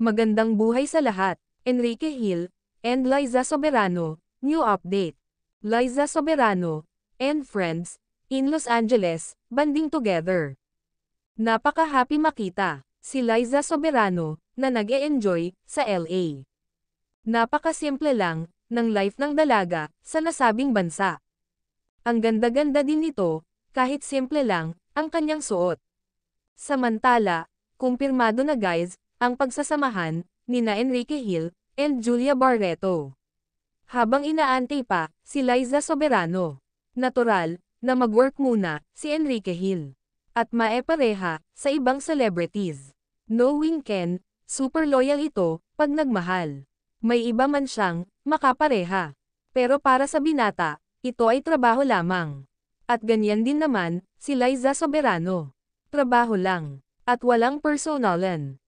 Magandang buhay sa lahat. Enrique Hill and Liza Soberano, new update. Liza Soberano and friends in Los Angeles, banding together. Napaka-happy makita si Liza Soberano na nag-e-enjoy sa LA. Napaka-simple lang ng life ng dalaga sa nasabing bansa. Ang ganda-ganda din nito, kahit simple lang ang kanyang suot. Samantala, kumpirmado na guys, ang pagsasamahan nina Enrique Hill and Julia Barreto. Habang inaantay pa si Liza Soberano, natural na mag-work muna si Enrique Hill at maepareha sa ibang celebrities. Knowing Ken, super loyal ito pag nagmahal. May iba man siyang makapareha. Pero para sa binata, ito ay trabaho lamang. At ganyan din naman si Liza Soberano. Trabaho lang at walang personalan.